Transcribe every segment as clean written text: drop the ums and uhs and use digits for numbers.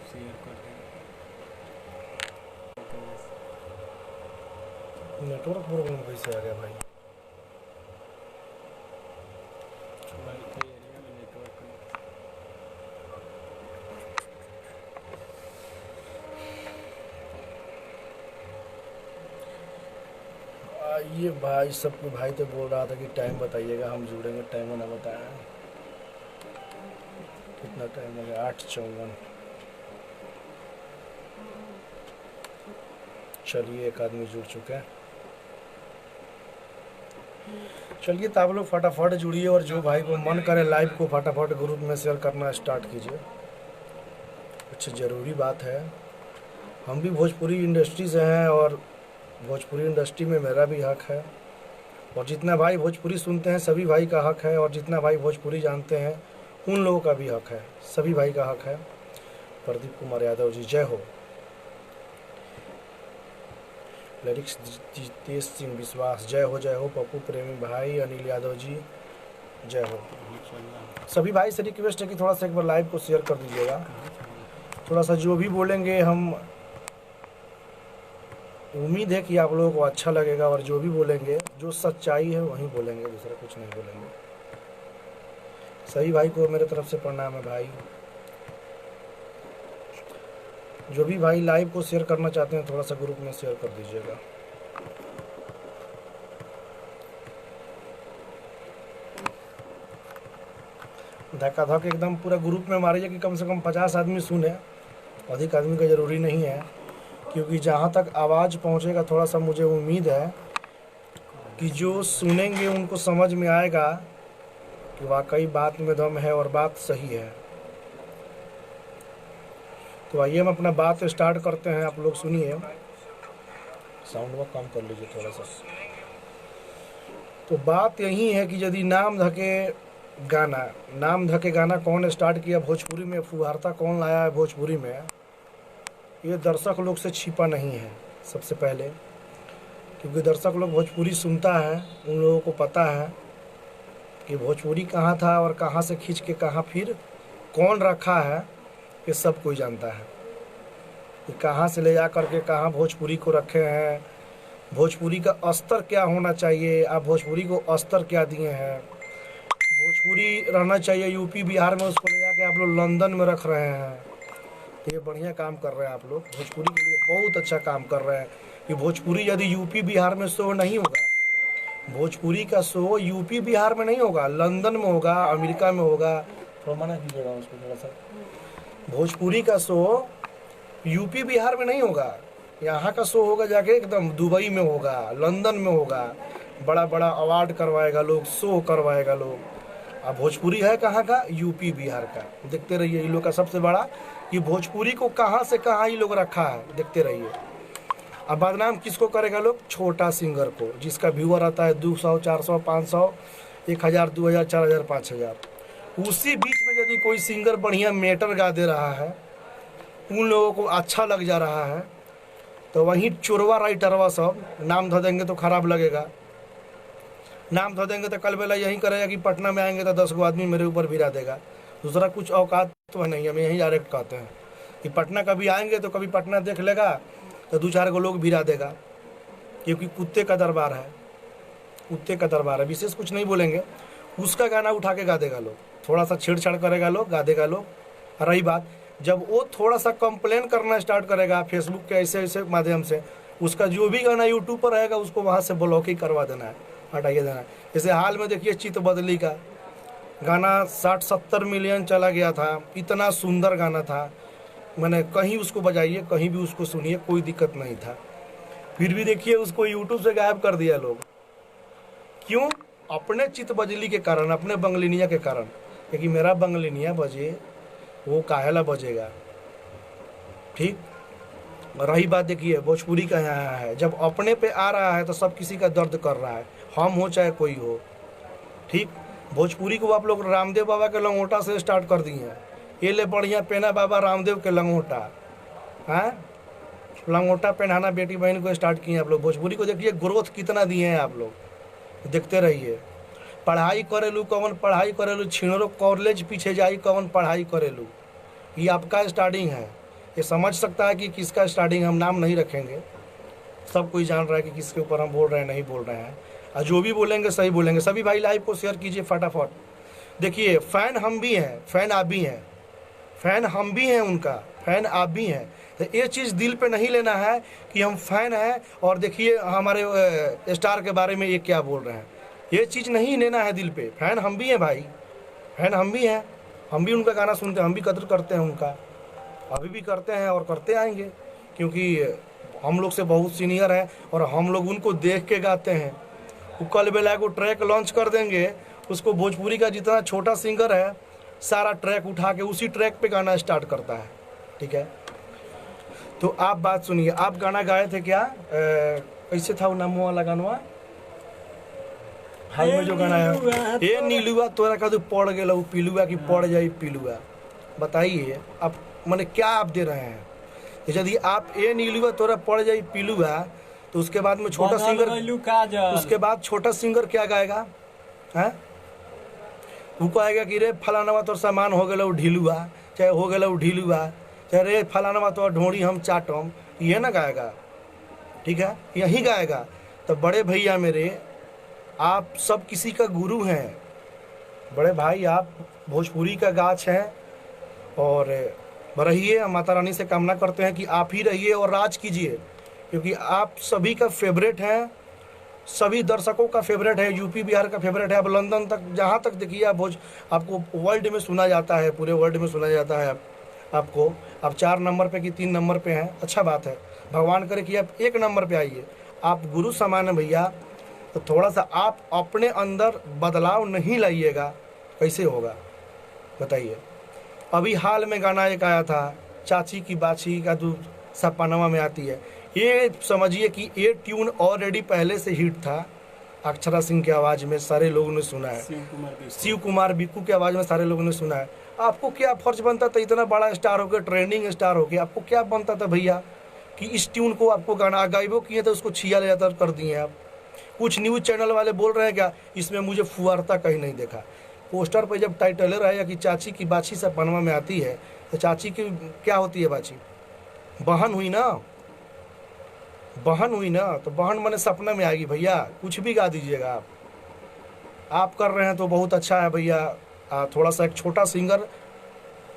Share कर देंगे। Network problem कैसे आ गया भाई? वाई फाई एरिया में नेटवर्क ये भाई सबको भाई तो बोल रहा था कि टाइम बताइएगा, हम जुड़ेंगे। टाइम ना बताया, कितना टाइम हो गया? 8:54। चलिए, एक आदमी जुड़ चुके हैं। चलिए तो आप लोग फटाफट जुड़िए, और जो भाई को मन करे लाइव को फटाफट ग्रुप में शेयर करना स्टार्ट कीजिए। कुछ ज़रूरी बात है। हम भी भोजपुरी इंडस्ट्री से हैं, और भोजपुरी इंडस्ट्री में मेरा भी हक है, और जितना भाई भोजपुरी सुनते हैं सभी भाई का हक है, और जितना भाई भोजपुरी जानते हैं उन लोगों का भी हक है। सभी भाई का हक है। प्रदीप कुमार यादव जी, जय हो। लिरिक्स जितेश सिंह विश्वास, जय हो जय हो। पप्पू प्रेमी भाई, अनिल यादव जी, जय हो। सभी भाई से रिक्वेस्ट है कि थोड़ा सा एक बार लाइव को शेयर कर दीजिएगा। थोड़ा सा जो भी बोलेंगे, हम उम्मीद है कि आप लोगों को अच्छा लगेगा, और जो भी बोलेंगे जो सच्चाई है वही बोलेंगे, दूसरा कुछ नहीं बोलेंगे। सभी भाई को मेरे तरफ से प्रणाम है भाई। जो भी भाई लाइव को शेयर करना चाहते हैं थोड़ा सा ग्रुप में शेयर कर दीजिएगा। धक्का धक एकदम पूरा ग्रुप में मारिए कि कम से कम 50 आदमी सुने। अधिक आदमी का ज़रूरी नहीं है, क्योंकि जहाँ तक आवाज़ पहुँचेगा थोड़ा सा मुझे उम्मीद है कि जो सुनेंगे उनको समझ में आएगा कि वाकई बात में दम है और बात सही है। तो आइए हम अपना बात स्टार्ट करते हैं। आप लोग सुनिए, साउंड में कम कर लीजिए थोड़ा सा। तो बात यही है कि यदि नाम धके गाना कौन स्टार्ट किया भोजपुरी में, फुहारता कौन लाया है भोजपुरी में, ये दर्शक लोग से छिपा नहीं है। सबसे पहले क्योंकि दर्शक लोग भोजपुरी सुनता है, उन लोगों को पता है कि भोजपुरी कहाँ था और कहाँ से खींच के कहाँ फिर कौन रखा है, ये सब कोई जानता है कि कहाँ से ले जा करके कहाँ भोजपुरी को रखे हैं, भोजपुरी का स्तर क्या होना चाहिए, आप भोजपुरी को स्तर क्या दिए हैं। भोजपुरी रहना चाहिए यूपी बिहार में, उसको ले जाके आप लोग लंदन में रख रहे हैं। तो ये बढ़िया काम कर रहे हैं आप लोग, भोजपुरी के लिए बहुत अच्छा काम कर रहे हैं। कि भोजपुरी यदि यूपी बिहार में शो नहीं होगा, भोजपुरी का शो यूपी बिहार में नहीं होगा, लंदन में होगा, अमेरिका में होगा। थोड़ा मना कीजिएगा उसको थोड़ा सा। भोजपुरी का शो यूपी बिहार में नहीं होगा, यहाँ का शो होगा जाके एकदम दुबई में होगा, लंदन में होगा। बड़ा बड़ा अवार्ड करवाएगा लोग, शो करवाएगा लोग। अब भोजपुरी है कहाँ का? यूपी बिहार का। देखते रहिए इन लोग का सबसे बड़ा कि भोजपुरी को कहाँ से कहाँ ये लोग रखा है, देखते रहिए। अब बदनाम किसको करेगा लोग? छोटा सिंगर को, जिसका व्यूअर आता है 200, 400, 500, 1000, 2000, 4000, 5000। उसी बीच में यदि कोई सिंगर बढ़िया मेटर गा दे रहा है, उन लोगों को अच्छा लग जा रहा है, तो वहीं चोरवा राइटरवा सब नाम धो देंगे तो खराब लगेगा। नाम धो देंगे तो कल बेला यही करेगा कि पटना में आएंगे तो 10 गो आदमी मेरे ऊपर भिरा देगा। दूसरा कुछ औकात तो है नहीं, हम यही डायरेक्ट कहते हैं कि पटना कभी आएंगे तो कभी पटना देख लेगा तो 2-4 गो लोग भिरा देगा, क्योंकि कुत्ते का दरबार है, कुत्ते का दरबार है। विशेष कुछ नहीं बोलेंगे, उसका गाना उठा के गा देगा लोग, थोड़ा सा छेड़छाड़ करेगा लोग, गा देगा लोग। रही बात, जब वो थोड़ा सा कंप्लेन करना स्टार्ट करेगा फेसबुक के ऐसे ऐसे माध्यम से, उसका जो भी गाना यूट्यूब पर रहेगा उसको वहाँ से ब्लॉक ही करवा देना है, हटाइए देना है। जैसे हाल में देखिए चित बदली का गाना 60-70 मिलियन चला गया था, इतना सुंदर गाना था। मैंने कहीं उसको बजाइए, कहीं भी उसको सुनिए, कोई दिक्कत नहीं था। फिर भी देखिए उसको यूट्यूब से गायब कर दिया लोग। क्यों? अपने चित बजली के कारण, अपने बंगलिनिया के कारण। क्योंकि मेरा बंगलिनिया बजे, वो काहेला बजेगा। ठीक। रही बात देखिए भोजपुरी का यहाँ है, जब अपने पे आ रहा है तो सब किसी का दर्द कर रहा है, हम हो चाहे कोई हो। ठीक। भोजपुरी को आप लोग रामदेव बाबा के लंगोटा से स्टार्ट कर दिए हैं। ये ले बढ़िया पहना बाबा रामदेव के लंगोटा, हाँ, लंगोटा पहनाना बेटी बहन को स्टार्ट किए आप लोग। भोजपुरी को देखिए ग्रोथ कितना दिए हैं आप लोग, देखते रहिए। पढ़ाई करेलू कौन पढ़ाई करेलू, छिनरो कॉलेज पीछे जाई कौन पढ़ाई करेलू, ये आपका स्टार्टिंग है। ये समझ सकता है कि किसका स्टार्टिंग, हम नाम नहीं रखेंगे, सब कोई जान रहा है कि किसके ऊपर हम बोल रहे हैं नहीं बोल रहे हैं, और जो भी बोलेंगे सही बोलेंगे। सभी भाई लाइव को शेयर कीजिए फटाफट। देखिए फैन हम भी हैं, फैन आप भी हैं, फैन हम भी हैं उनका, फैन आप भी हैं। तो ये चीज़ दिल पे नहीं लेना है कि हम फैन हैं और देखिए हमारे स्टार के बारे में ये क्या बोल रहे हैं, ये चीज़ नहीं लेना है दिल पे। फैन हम भी हैं भाई, फैन हम भी हैं, हम भी उनका गाना सुनते हैं, हम भी कदर करते हैं उनका, अभी भी करते हैं और करते आएंगे, क्योंकि हम लोग से बहुत सीनियर है और हम लोग उनको देख के गाते हैं। वो कल बेला को ट्रैक लॉन्च कर देंगे, उसको भोजपुरी का जितना छोटा सिंगर है सारा ट्रैक उठा के उसी ट्रैक पे गाना स्टार्ट करता है, ठीक है। तो आप बात सुनिए, आप गाना गाए थे क्या, कैसे था वो नामो वाला गाना हाल में जो गाना है, ए नीलुआ तोरा का तो पड़ गया पीलुआ की पड़ जाई पीलुआ। बताइए आप मैंने क्या आप दे रहे हैं। यदि आप ए नीलुआ तोरा पड़ जाई पीलुआ, तो उसके बाद में छोटा सिंगर, उसके बाद छोटा सिंगर क्या गाएगा है, वो कहेगा कि रे फलाना तोर सामान हो गया ढीलुआ, चाहे हो गया ढीलुआ, चाहे रे फलाना तो ढोड़ी हम चाटम, ये ना गाएगा, ठीक है, यही गाएगा। तो बड़े भैया मेरे, आप सब किसी का गुरु हैं, बड़े भाई आप भोजपुरी का गाछ हैं और रहिए। माता रानी से कामना करते हैं कि आप ही रहिए और राज कीजिए, क्योंकि आप सभी का फेवरेट हैं, सभी दर्शकों का फेवरेट है, यूपी बिहार का फेवरेट है। अब लंदन तक, जहाँ तक देखिए आप आपको वर्ल्ड में सुना जाता है, पूरे वर्ल्ड में सुना जाता है आपको। आप 4 नंबर पे कि 3 नंबर पे हैं, अच्छा बात है, भगवान करे कि आप 1 नंबर पे आइए। आप गुरु समान है भैया, तो थोड़ा सा आप अपने अंदर बदलाव नहीं लाइएगा, कैसे होगा बताइए। अभी हाल में गाना एक आया था, चाची की बाछी का दूध सपनवा में आती है, ये समझिए कि ये ट्यून ऑलरेडी पहले से हिट था, अक्षरा सिंह की आवाज़ में सारे लोगों ने सुना है, शिव कुमार बिक्कू की आवाज़ में सारे लोगों ने सुना है। आपको क्या फर्ज बनता था, इतना बड़ा स्टार होकर, ट्रेंडिंग स्टार होकर, आपको क्या बनता था भैया कि इस ट्यून को आपको गाना गायबो किए तो उसको छिया ले कर दिए आप। कुछ न्यूज़ चैनल वाले बोल रहे हैं क्या, इसमें मुझे फुहारता कहीं नहीं देखा। पोस्टर पर जब टाइटल रहेगा कि चाची की बाछी सब बनवा में आती है, तो चाची की क्या होती है बाछी, बहन हुई ना, बहन हुई ना, तो बहन मैंने सपना में आएगी भैया, कुछ भी गा दीजिएगा आप कर रहे हैं तो बहुत अच्छा है भैया। थोड़ा सा एक छोटा सिंगर,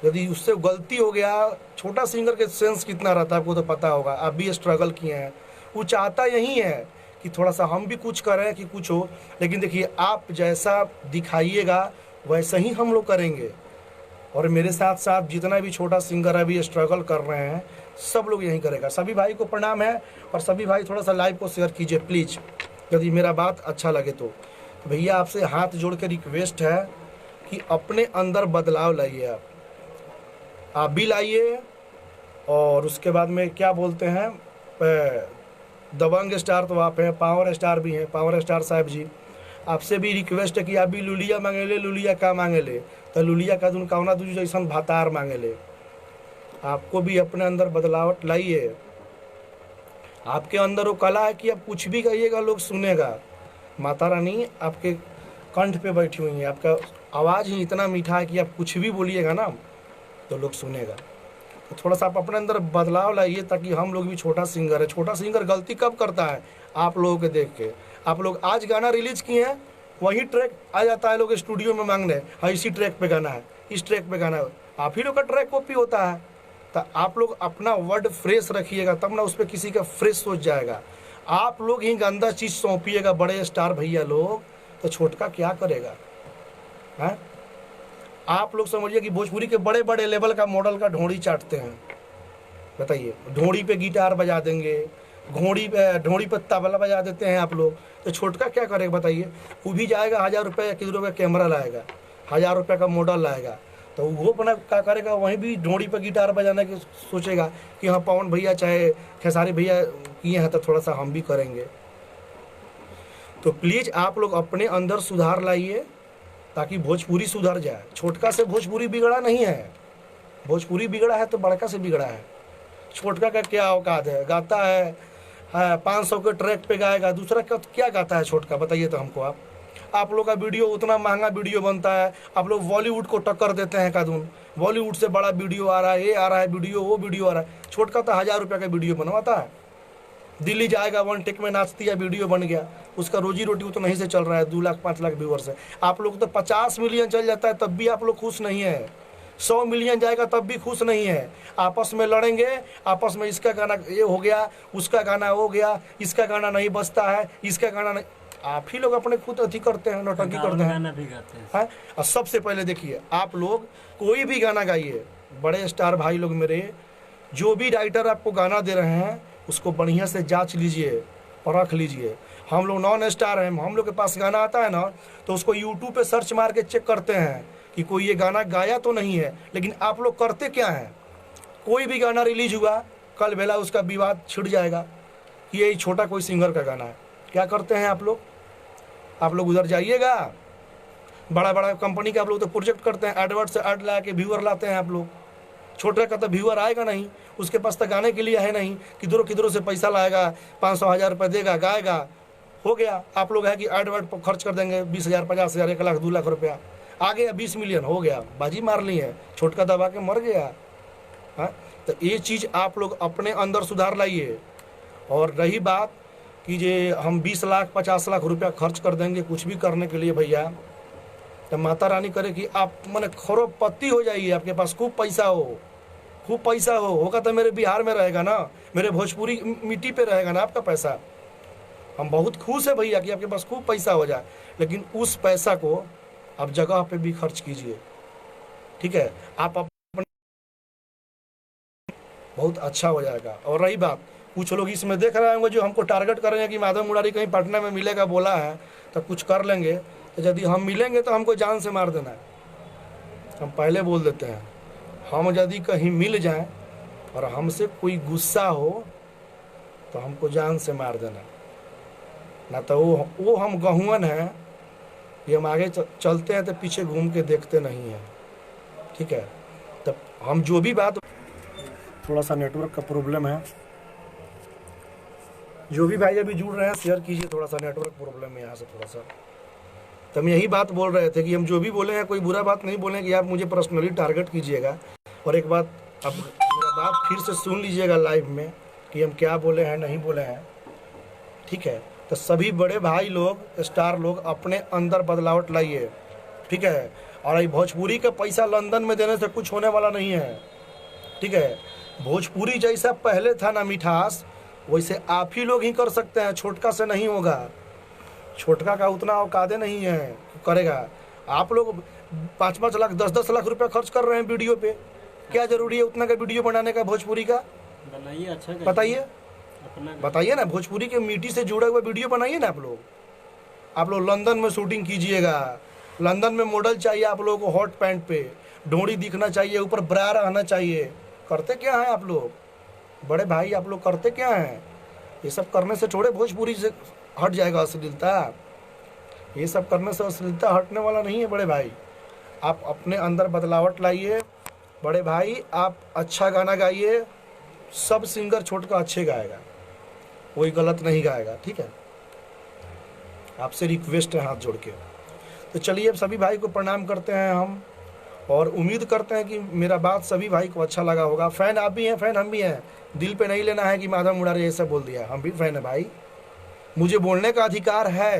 यदि उससे गलती हो गया, छोटा सिंगर के सेंस कितना रहता है आपको तो पता होगा, आप भी स्ट्रगल किए हैं। वो चाहता यही है कि थोड़ा सा हम भी कुछ करें कि कुछ हो, लेकिन देखिए आप जैसा दिखाइएगा वैसा ही हम लोग करेंगे। और मेरे साथ साथ जितना भी छोटा सिंगर अभी स्ट्रगल कर रहे हैं, सब लोग यही करेगा। सभी भाई को प्रणाम है, और सभी भाई थोड़ा सा लाइव को शेयर कीजिए प्लीज़, यदि मेरा बात अच्छा लगे तो। भैया आपसे हाथ जोड़ के रिक्वेस्ट है कि अपने अंदर बदलाव लाइए, आप भी लाइए। और उसके बाद में क्या बोलते हैं, दबंग स्टार तो आप हैं, पावर स्टार भी हैं, पावर स्टार साहब जी, आपसे भी रिक्वेस्ट है कि आप भी लुलिया मांगे ले। लुलिया का मांगे ले, तो लुलिया का दुन कौना दूज जैसा भातार मांगे ले। आपको भी अपने अंदर बदलावट लाइए, आपके अंदर वो कला है कि आप कुछ भी कहिएगा लोग सुनेगा। माता रानी आपके कंठ पे बैठी हुई है, आपका आवाज़ ही इतना मीठा है कि आप कुछ भी बोलिएगा ना तो लोग सुनेगा। तो थोड़ा सा आप अपने अंदर बदलाव लाइए, ताकि हम लोग भी, छोटा सिंगर है, छोटा सिंगर गलती कब करता है, आप लोगों के देख के। आप लोग आज गाना रिलीज किए हैं, वही ट्रैक आ जाता है लोग स्टूडियो में मांगने, हाँ इसी ट्रैक पे गाना है, इस ट्रैक पे गाना है, आप ही लोग का ट्रैक कॉपी होता है। तो आप लोग अपना वर्ड फ्रेश रखिएगा, तब ना उस पर किसी का फ्रेश सोच जाएगा। आप लोग ही गंदा चीज़ सौंपिएगा बड़े स्टार भैया लोग, तो छोटका क्या करेगा हैं। आप लोग समझिए कि भोजपुरी के बड़े बड़े लेवल का मॉडल का ढोड़ी चाटते हैं, बताइए, ढोड़ी पे गिटार बजा देंगे, ढोड़ी पे तबला बजा देते हैं आप लोग, तो छोटका क्या करेगा बताइए। वो भी जाएगा 1000 रुपये या किसी रुपये का कैमरा लाएगा, 1000 रुपये का मॉडल लाएगा, तो वो अपना क्या करेगा, वहीं भी ढोड़ी पे गिटार बजाने की सोचेगा कि हाँ पवन भैया चाहे खेसारी भैया किए हैं तो थोड़ा सा हम भी करेंगे। तो प्लीज़ आप लोग अपने अंदर सुधार लाइए, ताकि भोजपुरी सुधर जाए। छोटका से भोजपुरी बिगड़ा नहीं है, भोजपुरी बिगड़ा है तो बड़का से बिगड़ा है। छोटका का क्या औकात है, गाता है 500 के ट्रैक पे गाएगा, दूसरा का क्या गाता है छोटका, बताइए तो हमको आप। आप लोग का वीडियो उतना महंगा वीडियो बनता है, आप लोग बॉलीवुड को टक्कर देते हैं कानून, बॉलीवुड से बड़ा वीडियो आ रहा है, ये आ रहा है वीडियो, वो वीडियो आ रहा है। छोटका तो 1000 रुपये का वीडियो बनवाता है, दिल्ली जाएगा, 1 टेक में नाचती है, वीडियो बन गया, उसका रोजी रोटी तो नहीं से चल रहा है, 2 लाख 5 लाख व्यूअर्स है। आप लोग तो 50 मिलियन चल जाता है तब भी आप लोग खुश नहीं है, 100 मिलियन जाएगा तब भी खुश नहीं है। आपस में लड़ेंगे, आपस में इसका गाना ये हो गया, उसका गाना हो गया, इसका गाना नहीं बजता है, इसका गाना नहीं, आप ही लोग अपने खुद अथी करते हैं, नौटंकी करते हैं, गाना भी गाते हैं। और सबसे पहले देखिए, आप लोग कोई भी गाना गाइए, बड़े स्टार भाई लोग मेरे, जो भी राइटर आपको गाना दे रहे हैं उसको बढ़िया से जांच लीजिए, परख लीजिए। हम लोग नॉन स्टार हैं, हम लोग के पास गाना आता है ना तो उसको यूट्यूब पे सर्च मार के चेक करते हैं कि कोई ये गाना गाया तो नहीं है। लेकिन आप लोग करते क्या हैं, कोई भी गाना रिलीज हुआ, कल बेला उसका विवाद छिड़ जाएगा कि ये छोटा कोई सिंगर का गाना है। क्या करते हैं आप लोग उधर जाइएगा, बड़ा बड़ा कंपनी के आप लोग तो प्रोजेक्ट करते हैं, एडवर्ट से ऐड ला के व्यूअर लाते हैं आप लोग। छोटे का तो व्यूअर आएगा नहीं, उसके पास तो गाने के लिए है नहीं, किधरों से पैसा लाएगा, 500-1000 रुपये देगा, गाएगा, हो गया। आप लोग है कि एडवर्ट पर खर्च कर देंगे 20,000, 50,000, 1 लाख, 2 लाख रुपया, आ गया 20 मिलियन, हो गया, बाजी मार ली है, छोटका दबा के मर गया। हाँ, तो ये चीज़ आप लोग अपने अंदर सुधार लाइए। और रही बात कि जे हम 20 लाख 50 लाख रुपया खर्च कर देंगे कुछ भी करने के लिए भैया, तो माता रानी करे कि आप मैंने खरोपति हो जाइए, आपके पास खूब पैसा होगा तो मेरे बिहार में रहेगा ना, मेरे भोजपुरी मिट्टी पे रहेगा ना आपका पैसा। हम बहुत खुश है भैया कि आपके पास खूब पैसा हो जाए, लेकिन उस पैसा को आप जगह पे भी खर्च कीजिए, ठीक है, आप अपने बहुत अच्छा हो जाएगा। और रही बात, कुछ लोग इसमें देख रहे होंगे जो हमको टारगेट कर रहे हैं कि माधव मुरारी कहीं पटना में मिलेगा बोला है तो कुछ कर लेंगे, तो यदि हम मिलेंगे तो हमको जान से मार देना है। हम पहले बोल देते हैं, हम यदि कहीं मिल जाएं और हमसे कोई गुस्सा हो तो हमको जान से मार देना, ना तो वो हम गहुअन हैं कि हम आगे चलते हैं तो पीछे घूम के देखते नहीं हैं, ठीक है। तब हम जो भी बात, थोड़ा सा नेटवर्क का प्रॉब्लम है, जो भी भाई अभी जुड़ रहे हैं शेयर कीजिए, थोड़ा सा नेटवर्क प्रॉब्लम है यहाँ से थोड़ा सा। तो हम यही बात बोल रहे थे कि हम जो भी बोले हैं कोई बुरा बात नहीं बोले कि आप मुझे पर्सनली टारगेट कीजिएगा। और एक बात, अब मेरा बात फिर से सुन लीजिएगा लाइव में कि हम क्या बोले हैं नहीं बोले हैं, ठीक है। तो सभी बड़े भाई लोग, स्टार लोग अपने अंदर बदलावट लाइए, ठीक है। और ये भोजपुरी का पैसा लंदन में देने से कुछ होने वाला नहीं है, ठीक है। भोजपुरी जैसा पहले था ना मिठास, वैसे आप ही लोग ही कर सकते हैं, छोटका से नहीं होगा। छोटका का उतना औकादे नहीं है करेगा। आप लोग 5-5 लाख 10-10 लाख रुपया खर्च कर रहे हैं वीडियो पे, क्या जरूरी है उतना का वीडियो बनाने का भोजपुरी का? बनाइए, अच्छा बताइए, बताइए ना, भोजपुरी के मिट्टी से जुड़ा हुआ वीडियो बनाइए ना। आप लोग लंदन में शूटिंग कीजिएगा, लंदन में मॉडल चाहिए आप लोगों को, हॉट पैंट पे ढोड़ी दिखना चाहिए, ऊपर ब्रा रहना चाहिए। करते क्या हैं आप लोग बड़े भाई, आप लोग करते क्या हैं? ये सब करने से थोड़े भोजपुरी से हट जाएगा अश्लीलता, ये सब करने से अश्लीलता हटने वाला नहीं है बड़े भाई। आप अपने अंदर बदलावट लाइए बड़े भाई, आप अच्छा गाना गाइए, सब सिंगर छोटका अच्छे गाएगा, कोई गलत नहीं गाएगा, ठीक है। आपसे रिक्वेस्ट है हाथ जोड़ के। तो चलिए अब सभी भाई को प्रणाम करते हैं हम, और उम्मीद करते हैं कि मेरा बात सभी भाई को अच्छा लगा होगा। फ़ैन आप भी हैं, फ़ैन हम भी हैं, दिल पे नहीं लेना है कि माधव मुरारी ऐसा बोल दिया, हम भी फ़ैन है भाई। मुझे बोलने का अधिकार है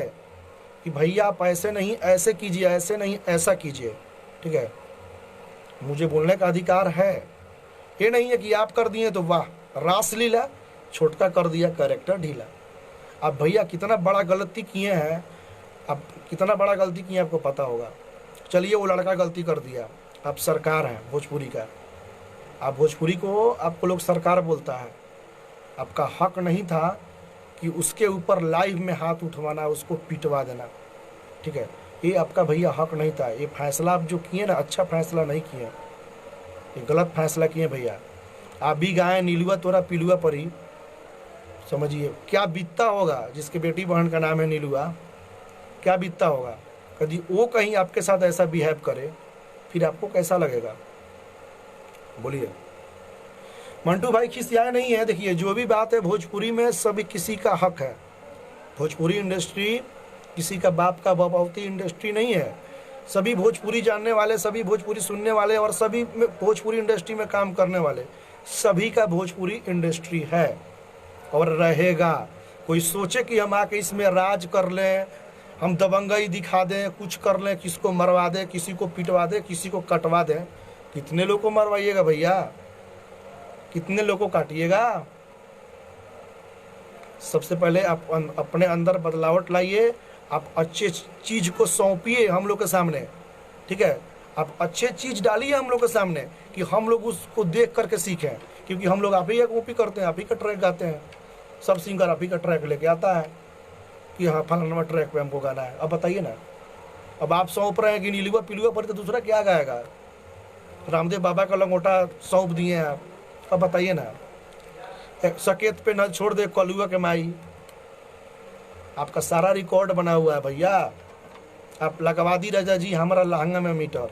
कि भैया आप ऐसे नहीं ऐसे कीजिए, ऐसे नहीं ऐसा कीजिए, ठीक है। मुझे बोलने का अधिकार है, ये नहीं है कि आप कर दिए तो वाह रासलीला, छोटका कर दिया कैरेक्टर ढीला। अब भैया कितना बड़ा गलती किए हैं, अब कितना बड़ा गलती किए आपको पता होगा। चलिए वो लड़का गलती कर दिया, आप सरकार हैं भोजपुरी का, आप भोजपुरी को आपको लोग सरकार बोलता है, आपका हक नहीं था कि उसके ऊपर लाइव में हाथ उठवाना, उसको पिटवा देना, ठीक है। ये आपका भैया हक नहीं था। ये फैसला आप जो किए ना, अच्छा फैसला नहीं किए, ये गलत फैसला किए भैया। आप भी गाएं नीलुआ तोरा पिलुआ परी, समझिए क्या बीतता होगा जिसके बेटी बहन का नाम है नीलुआ, क्या बीतता होगा। कभी वो कहीं आपके साथ ऐसा बिहेव करे फिर आपको कैसा लगेगा, बोलिए। मंटू भाई खिसियाए नहीं है, देखिए जो भी बात है भोजपुरी में सभी किसी का हक है। भोजपुरी इंडस्ट्री किसी का बाप का बपावती इंडस्ट्री नहीं है। सभी भोजपुरी जानने वाले, सभी भोजपुरी सुनने वाले और सभी भोजपुरी इंडस्ट्री में काम करने वाले, सभी का भोजपुरी इंडस्ट्री है और रहेगा। कोई सोचे कि हम आके इसमें राज कर लें, हम दबंगई दिखा दें, कुछ कर लें, किसी को मरवा दें, किसी को पिटवा दें, किसी को कटवा दें। कितने लोग को मरवाइएगा भैया, कितने लोग को काटिएगा? सबसे पहले आप अपने अंदर बदलावट लाइए, आप अच्छे चीज को सौंपिए हम लोग के सामने, ठीक है। आप अच्छे चीज डालिए हम लोग के सामने कि हम लोग उसको देख करके सीखें, क्योंकि हम लोग आप ही कॉपी करते हैं, आप ही का ट्रैक गाते हैं। सब सिंगर आप ही का ट्रैक लेके आता है कि हाँ फलाना ट्रैक पे हमको गाना है। अब बताइए ना, अब आप सौंप रहे हैं कि नीलुआ पिलुआ पर, तो दूसरा क्या गाएगा? रामदेव बाबा का लंगोटा सौंप दिए हैं आप। अब बताइए ना, सकेत पे न छोड़ दे कलुआ के माई, आपका सारा रिकॉर्ड बना हुआ है भैया। आप लगवा दी राजा जी हमारा लहंगा में मीटर।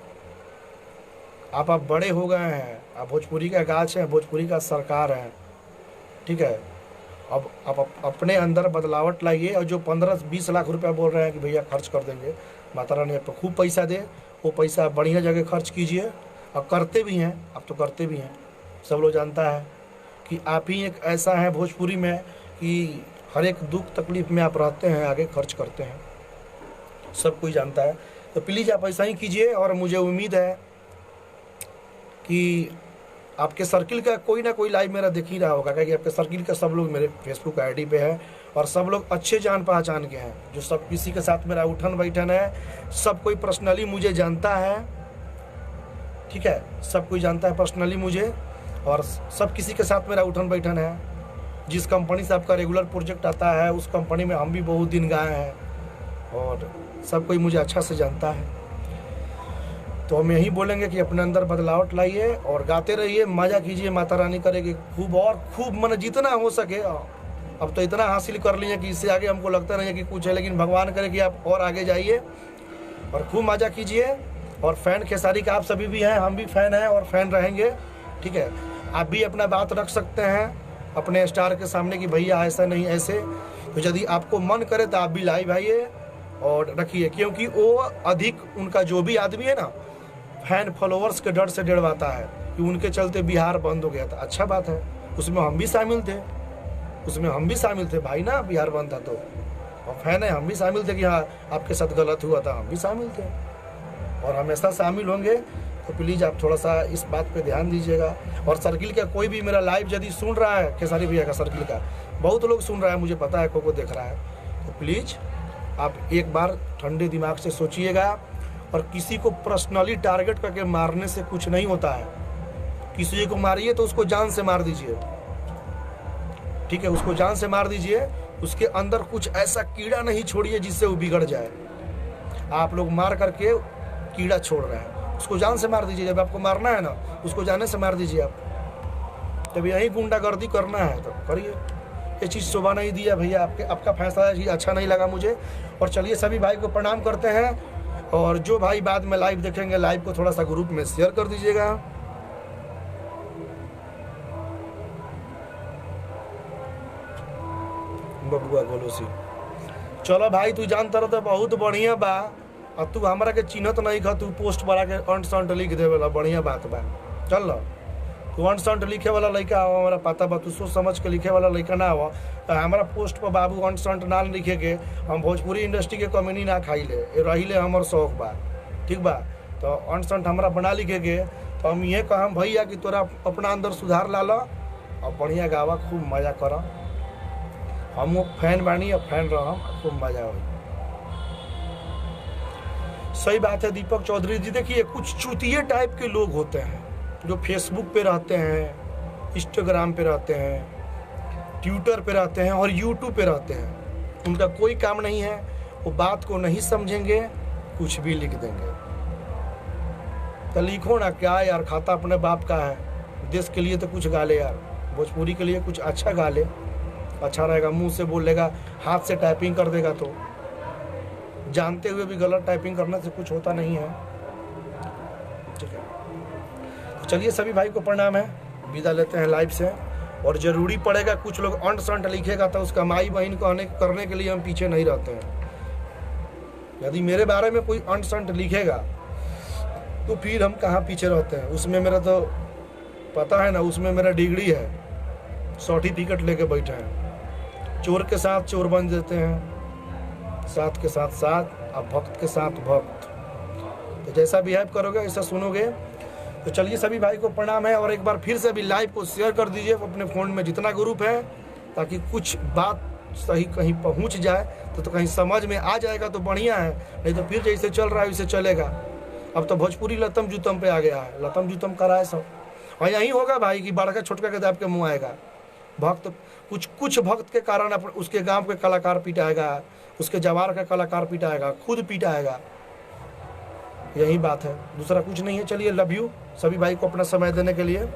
आप बड़े हो गए हैं, आप भोजपुरी का गाछ हैं, भोजपुरी का सरकार है, ठीक है। अब आप अपने अंदर बदलावट लाइए, और जो 15-20 लाख रुपया बोल रहे हैं कि भैया खर्च कर देंगे, माता रानी आपको खूब पैसा दे, वो पैसा बढ़िया जगह खर्च कीजिए। और करते भी हैं, आप तो करते भी हैं, सब लोग जानता है कि आप ही एक ऐसा है भोजपुरी में कि हर एक दुख तकलीफ में आप रहते हैं, आगे खर्च करते हैं, सब कोई जानता है। तो प्लीज़ आप ऐसा ही कीजिए। और मुझे उम्मीद है कि आपके सर्किल का कोई ना कोई लाइव मेरा देख ही रहा होगा, क्योंकि आपके सर्किल का सब लोग मेरे फेसबुक आईडी पे है और सब लोग अच्छे जान पहचान के हैं। जो सब किसी के साथ मेरा उठन बैठन है, सब कोई पर्सनली मुझे जानता है, ठीक है। सब कोई जानता है पर्सनली मुझे, और सब किसी के साथ मेरा उठन बैठन है। जिस कंपनी से आपका रेगुलर प्रोजेक्ट आता है, उस कंपनी में हम भी बहुत दिन गए हैं और सब कोई मुझे अच्छा से जानता है। तो हम यही बोलेंगे कि अपने अंदर बदलावट लाइए और गाते रहिए, मज़ा कीजिए, माता रानी करेगी खूब और खूब, मन जितना हो सके। अब तो इतना हासिल कर लिए कि इससे आगे हमको लगता नहीं है कि कुछ है, लेकिन भगवान करे कि आप और आगे जाइए और खूब मज़ा कीजिए। और फ़ैन खेसारी का आप सभी भी हैं, हम भी फ़ैन हैं और फ़ैन रहेंगे, ठीक है। आप भी अपना बात रख सकते हैं अपने स्टार के सामने कि भैया ऐसा नहीं ऐसे। तो यदि आपको मन करे तो आप भी लाइव आइए और रखिए, क्योंकि वो अधिक उनका जो भी आदमी है ना, फैन फॉलोअर्स के डर से डरवाता है कि उनके चलते बिहार बंद हो गया था। अच्छा बात है, उसमें हम भी शामिल थे, उसमें हम भी शामिल थे भाई ना, बिहार बंद था तो। और फैन है, हम भी शामिल थे कि हाँ आपके साथ गलत हुआ था, हम भी शामिल थे और हमेशा शामिल होंगे। तो प्लीज़ आप थोड़ा सा इस बात पे ध्यान दीजिएगा। और सर्किल का कोई भी मेरा लाइव यदि सुन रहा है, खेसारी भैया का सर्किल का बहुत लोग सुन रहा है, मुझे पता है को देख रहा है, तो प्लीज़ आप एक बार ठंडे दिमाग से सोचिएगा। और किसी को पर्सनली टारगेट करके मारने से कुछ नहीं होता है। किसी को मारिए तो उसको जान से मार दीजिए, ठीक है, उसको जान से मार दीजिए। उसके अंदर कुछ ऐसा कीड़ा नहीं छोड़िए जिससे वो बिगड़ जाए। आप लोग मार करके कीड़ा छोड़ रहे हैं, उसको जान से मार दीजिए। जब आपको मारना है ना, उसको जाने से मार दीजिए आप। जब यही गुंडागर्दी करना है तो करिए। ये चीज़ शोभा नहीं दिया भैया, आपका फैसला है, अच्छा नहीं लगा मुझे। और चलिए सभी भाई को प्रणाम करते हैं। और जो भाई बाद में लाइव देखेंगे, लाइव को थोड़ा सा ग्रुप में शेयर कर दीजिएगा। बबुआ गोलोसी, चलो भाई तू जानता रह तो बहुत बढ़िया बा। और तू हमारा के चिन्हत नहीं खा, तू पोस्ट बना के अंट संट लिख दे वाला, बढ़िया बात बा। चल ना, तू अंट संट लिखे वाला लड़का हो, हमारा पता बा, तू सोच समझ के लिखे वाला लड़का ना हो। तो हमारा पोस्ट पर बाबू अंट संट ना लिखे के, हम भोजपुरी इंडस्ट्री के कमीनी ना खाई ले, रही ले हमार शौक बा, ठीक बा। तो अंट संट हमारा बना लिखे के, तो हम ये कहम भैया कि तोरा अपना अंदर सुधार ला लो और बढ़िया गावा, खूब मजा कर। हम फैन बानी और फैन रह, खूब मजा हो। सही बात है दीपक चौधरी जी। देखिए कुछ चूतिए टाइप के लोग होते हैं जो फेसबुक पे रहते हैं, इंस्टाग्राम पे रहते हैं, ट्विटर पे रहते हैं और यूट्यूब पे रहते हैं। उनका कोई काम नहीं है, वो बात को नहीं समझेंगे, कुछ भी लिख देंगे। तो लिखो ना, क्या यार, खाता अपने बाप का है। देश के लिए तो कुछ गा ले यार, भोजपुरी के लिए कुछ अच्छा गा ले, अच्छा रहेगा। मुंह से बोल लेगा, हाथ से टाइपिंग कर देगा तो जानते हुए भी गलत टाइपिंग करने से कुछ होता नहीं है, ठीक है। तो चलिए सभी भाई को प्रणाम है, विदा लेते हैं लाइव से। और ज़रूरी पड़ेगा कुछ लोग अंट संट लिखेगा तो उसका माई बहन को करने के लिए हम पीछे नहीं रहते हैं। यदि मेरे बारे में कोई अंट संट लिखेगा तो फिर हम कहाँ पीछे रहते हैं। उसमें मेरा तो पता है ना, उसमें मेरा डिग्री है, सर्टिफिकेट लेके बैठे हैं। चोर के साथ चोर बन देते हैं, साथ के साथ साथ, अब भक्त के साथ भक्त। तो जैसा बिहेव करोगे ऐसा सुनोगे। तो चलिए सभी भाई को प्रणाम है, और एक बार फिर से भी लाइव को शेयर कर दीजिए अपने फ़ोन में जितना ग्रुप है, ताकि कुछ बात सही कहीं पहुंच जाए तो कहीं समझ में आ जाएगा तो बढ़िया है, नहीं तो फिर जैसे चल रहा है वैसे चलेगा। अब तो भोजपुरी लतम जुतम पे आ गया है, लतम जुतम करा है सब। और यही होगा भाई कि बड़का छोटका के दाब के मुँह आएगा। भक्त कुछ भक्त के कारण उसके गांव के कलाकार पिटाएगा, उसके जवार का कलाकार पिटाएगा, खुद पिटाएगा। यही बात है, दूसरा कुछ नहीं है। चलिए, लव यू सभी भाई को अपना समय देने के लिए।